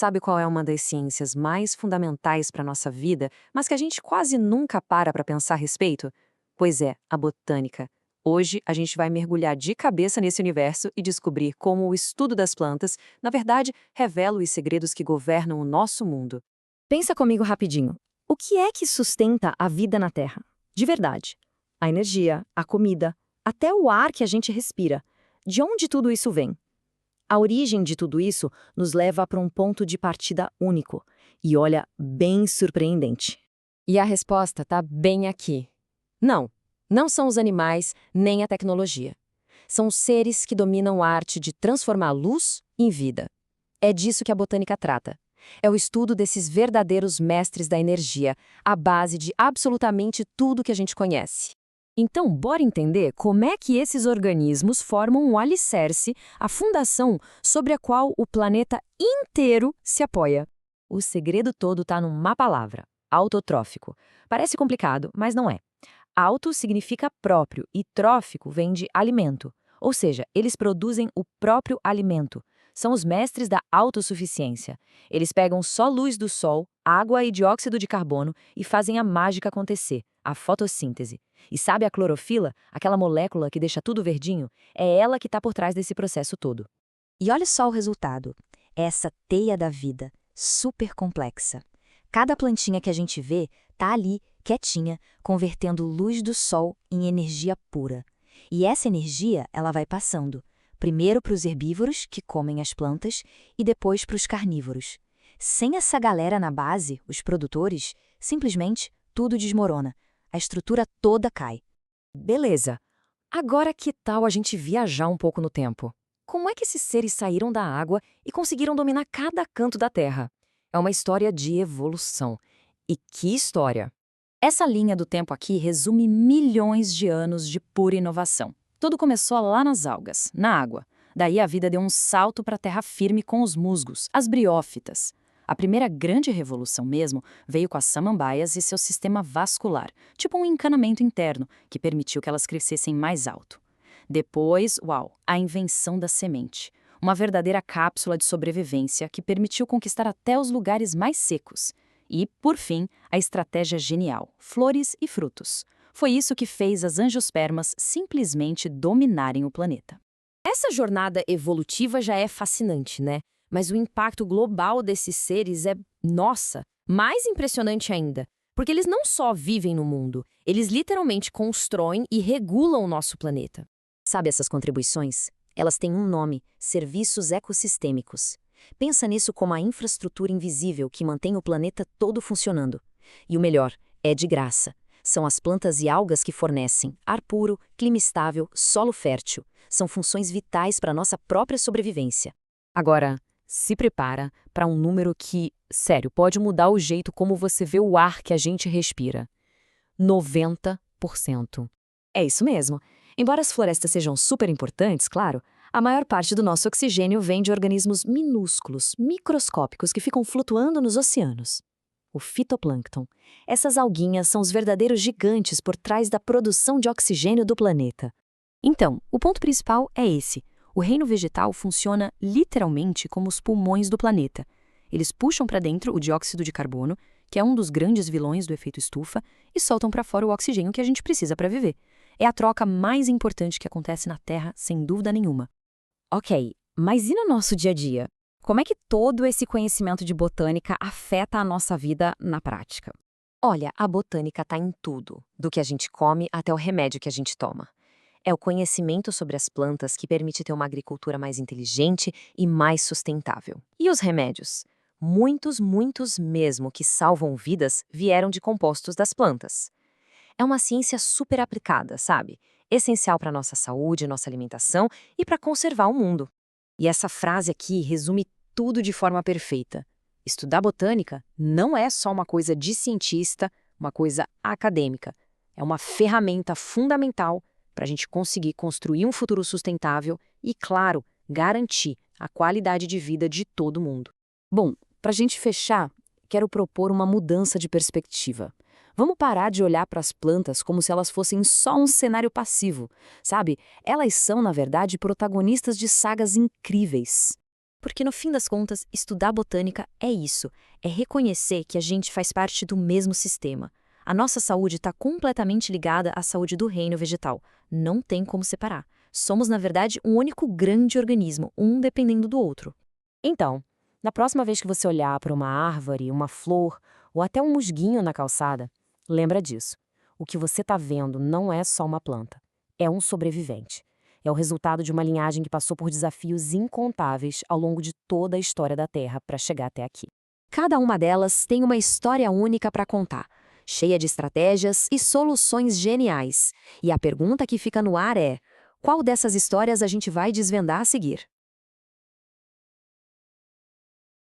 Sabe qual é uma das ciências mais fundamentais para a nossa vida, mas que a gente quase nunca para pensar a respeito? Pois é, a botânica. Hoje a gente vai mergulhar de cabeça nesse universo e descobrir como o estudo das plantas, na verdade, revela os segredos que governam o nosso mundo. Pensa comigo rapidinho. O que é que sustenta a vida na Terra? De verdade. A energia, a comida, até o ar que a gente respira. De onde tudo isso vem? A origem de tudo isso nos leva para um ponto de partida único. E olha, bem surpreendente. E a resposta está bem aqui. Não, não são os animais nem a tecnologia. São os seres que dominam a arte de transformar luz em vida. É disso que a botânica trata. É o estudo desses verdadeiros mestres da energia, a base de absolutamente tudo que a gente conhece. Então, bora entender como é que esses organismos formam um alicerce, a fundação sobre a qual o planeta inteiro se apoia. O segredo todo está numa palavra: autotrófico. Parece complicado, mas não é. Auto significa próprio e trófico vem de alimento. Ou seja, eles produzem o próprio alimento. São os mestres da autossuficiência. Eles pegam só luz do sol, água e dióxido de carbono e fazem a mágica acontecer, a fotossíntese. E sabe a clorofila, aquela molécula que deixa tudo verdinho? É ela que está por trás desse processo todo. E olha só o resultado. Essa teia da vida, super complexa. Cada plantinha que a gente vê está ali, quietinha, convertendo luz do sol em energia pura. E essa energia, ela vai passando, primeiro para os herbívoros, que comem as plantas, e depois para os carnívoros. Sem essa galera na base, os produtores, simplesmente tudo desmorona. A estrutura toda cai. Beleza. Agora que tal a gente viajar um pouco no tempo? Como é que esses seres saíram da água e conseguiram dominar cada canto da Terra? É uma história de evolução. E que história! Essa linha do tempo aqui resume milhões de anos de pura inovação. Tudo começou lá nas algas, na água. Daí a vida deu um salto para a terra firme com os musgos, as briófitas. A primeira grande revolução mesmo veio com as samambaias e seu sistema vascular, tipo um encanamento interno, que permitiu que elas crescessem mais alto. Depois, a invenção da semente. Uma verdadeira cápsula de sobrevivência que permitiu conquistar até os lugares mais secos. E, por fim, a estratégia genial, flores e frutos. Foi isso que fez as angiospermas simplesmente dominarem o planeta. Essa jornada evolutiva já é fascinante, né? Mas o impacto global desses seres é, nossa, mais impressionante ainda. Porque eles não só vivem no mundo, eles literalmente constroem e regulam o nosso planeta. Sabe essas contribuições? Elas têm um nome: serviços ecossistêmicos. Pensa nisso como a infraestrutura invisível que mantém o planeta todo funcionando. E o melhor, é de graça. São as plantas e algas que fornecem ar puro, clima estável, solo fértil. São funções vitais para a nossa própria sobrevivência. Agora, se prepara para um número que, sério, pode mudar o jeito como você vê o ar que a gente respira. 90%. É isso mesmo. Embora as florestas sejam super importantes, claro, a maior parte do nosso oxigênio vem de organismos minúsculos, microscópicos que ficam flutuando nos oceanos. O fitoplâncton. Essas alguinhas são os verdadeiros gigantes por trás da produção de oxigênio do planeta. Então, o ponto principal é esse. O reino vegetal funciona literalmente como os pulmões do planeta. Eles puxam para dentro o dióxido de carbono, que é um dos grandes vilões do efeito estufa, e soltam para fora o oxigênio que a gente precisa para viver. É a troca mais importante que acontece na Terra, sem dúvida nenhuma. Ok, mas e no nosso dia a dia? Como é que todo esse conhecimento de botânica afeta a nossa vida na prática? Olha, a botânica está em tudo, do que a gente come até o remédio que a gente toma. É o conhecimento sobre as plantas que permite ter uma agricultura mais inteligente e mais sustentável. E os remédios? Muitos mesmo que salvam vidas vieram de compostos das plantas. É uma ciência super aplicada, sabe? Essencial para a nossa saúde, nossa alimentação e para conservar o mundo. E essa frase aqui resume tudo de forma perfeita. Estudar botânica não é só uma coisa de cientista, uma coisa acadêmica. É uma ferramenta fundamental para a gente conseguir construir um futuro sustentável e, claro, garantir a qualidade de vida de todo mundo. Bom, para a gente fechar, quero propor uma mudança de perspectiva. Vamos parar de olhar para as plantas como se elas fossem só um cenário passivo, sabe? Elas são, na verdade, protagonistas de sagas incríveis. Porque, no fim das contas, estudar botânica é isso, é reconhecer que a gente faz parte do mesmo sistema. A nossa saúde está completamente ligada à saúde do reino vegetal. Não tem como separar. Somos, na verdade, um único grande organismo, um dependendo do outro. Então, na próxima vez que você olhar para uma árvore, uma flor ou até um musguinho na calçada, lembra disso. O que você está vendo não é só uma planta. É um sobrevivente. É o resultado de uma linhagem que passou por desafios incontáveis ao longo de toda a história da Terra para chegar até aqui. Cada uma delas tem uma história única para contar, cheia de estratégias e soluções geniais. E a pergunta que fica no ar é: qual dessas histórias a gente vai desvendar a seguir?